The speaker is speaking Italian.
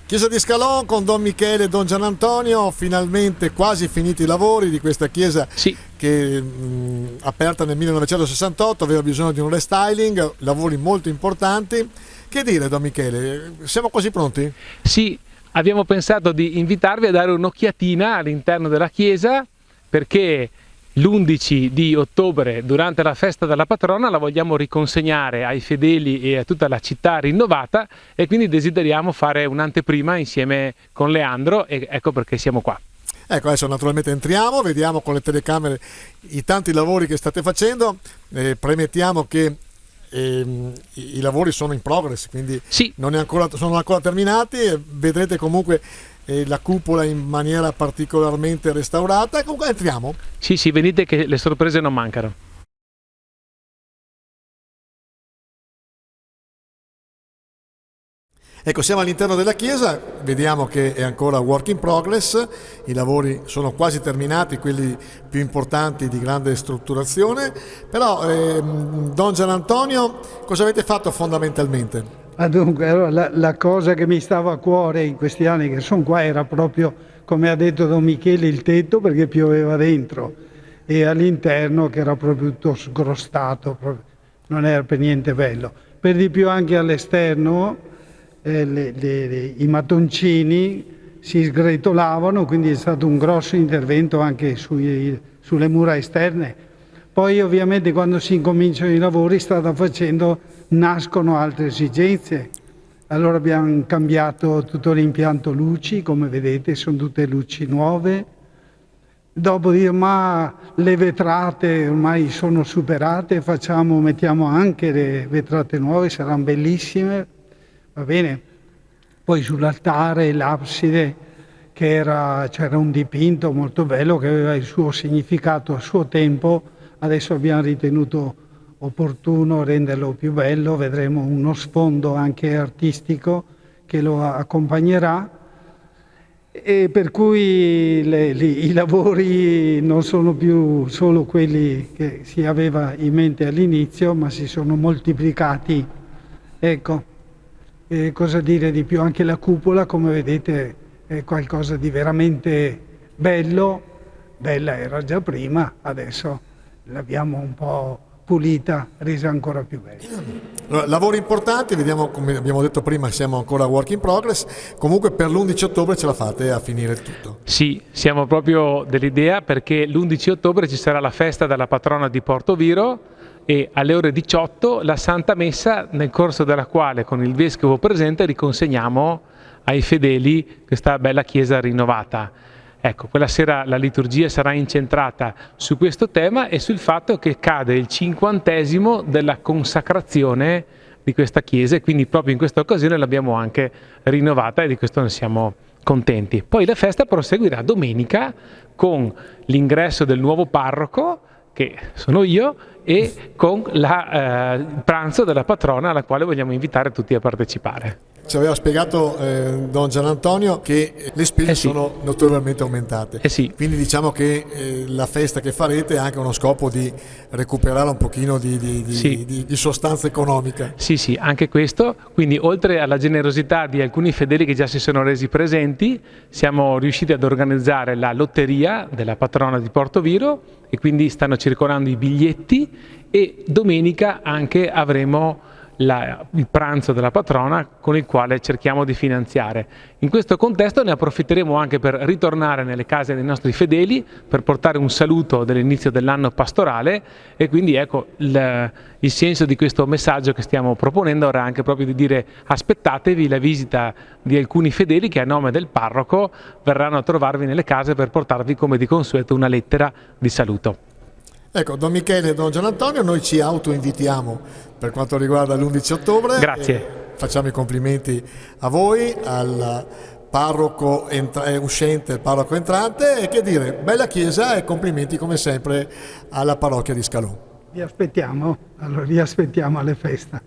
Chiesa di Scalon con Don Michele e Don Gianantonio, finalmente quasi finiti i lavori di questa chiesa Sì. che aperta nel 1968, aveva bisogno di un restyling, lavori molto importanti. Che dire, Don Michele, siamo quasi pronti? Sì, abbiamo pensato di invitarvi a dare un'occhiatina all'interno della chiesa, perché l'11 di ottobre, durante la festa della patrona, la vogliamo riconsegnare ai fedeli e a tutta la città rinnovata, e quindi desideriamo fare un'anteprima insieme con Leandro, e ecco perché siamo qua. Ecco, adesso naturalmente entriamo, vediamo con le telecamere i tanti lavori che state facendo, premettiamo che i lavori sono in progress, quindi Sì. sono ancora terminati, e vedrete comunque la cupola in maniera particolarmente restaurata. Comunque entriamo. Sì, venite che le sorprese non mancano. Ecco, siamo all'interno della chiesa, vediamo che è ancora work in progress, i lavori sono quasi terminati, quelli più importanti di grande strutturazione, però Don Gianantonio, cosa avete fatto fondamentalmente? Dunque, allora, la cosa che mi stava a cuore in questi anni che sono qua era proprio, come ha detto Don Michele, il tetto, perché pioveva dentro, e all'interno che era proprio tutto sgrostato, non era per niente bello. Per di più anche all'esterno i mattoncini si sgretolavano, quindi è stato un grosso intervento anche sulle mura esterne. Poi ovviamente quando si incominciano i lavori nascono altre esigenze. Allora abbiamo cambiato tutto l'impianto luci, come vedete sono tutte luci nuove. Dopo ma le vetrate ormai sono superate, mettiamo anche le vetrate nuove, saranno bellissime, va bene. Poi sull'altare, l'abside, c'era un dipinto molto bello che aveva il suo significato a suo tempo, adesso abbiamo ritenuto opportuno renderlo più bello, vedremo uno sfondo anche artistico che lo accompagnerà, e per cui i lavori non sono più solo quelli che si aveva in mente all'inizio, ma si sono moltiplicati. Ecco, cosa dire di più? Anche la cupola, come vedete, è qualcosa di veramente bello, bella era già prima, adesso l'abbiamo un po' pulita, resa ancora più bella. Allora, lavori importanti, vediamo, come abbiamo detto prima, siamo ancora work in progress, comunque per l'11 ottobre ce la fate a finire il tutto. Sì, siamo proprio dell'idea, perché l'11 ottobre ci sarà la festa della patrona di Portoviro e alle ore 18 la Santa Messa, nel corso della quale con il Vescovo presente riconsegniamo ai fedeli questa bella chiesa rinnovata. Ecco, quella sera la liturgia sarà incentrata su questo tema e sul fatto che cade il 50° della consacrazione di questa chiesa, e quindi proprio in questa occasione l'abbiamo anche rinnovata, e di questo ne siamo contenti. Poi la festa proseguirà domenica con l'ingresso del nuovo parroco, che sono io, e con il pranzo della patrona, alla quale vogliamo invitare tutti a partecipare. Ci aveva spiegato Don Gianantonio che le spese sono notevolmente aumentate, Sì. Quindi diciamo che la festa che farete ha anche uno scopo di recuperare un pochino di sostanza economica. Sì, anche questo. Quindi oltre alla generosità di alcuni fedeli che già si sono resi presenti, siamo riusciti ad organizzare la lotteria della patrona di Portoviro, e quindi stanno circolando i biglietti, e domenica anche avremo il pranzo della patrona, con il quale cerchiamo di finanziare. In questo contesto ne approfitteremo anche per ritornare nelle case dei nostri fedeli, per portare un saluto dell'inizio dell'anno pastorale, e quindi ecco il senso di questo messaggio che stiamo proponendo ora, anche proprio di dire: aspettatevi la visita di alcuni fedeli che a nome del parroco verranno a trovarvi nelle case per portarvi, come di consueto, una lettera di saluto. Ecco, Don Michele e Don Gianantonio, noi ci autoinvitiamo per quanto riguarda l'11 ottobre. Grazie. Facciamo i complimenti a voi, al parroco uscente, al parroco entrante, e che dire, bella chiesa, e complimenti come sempre alla parrocchia di Scalon. Vi aspettiamo alle feste.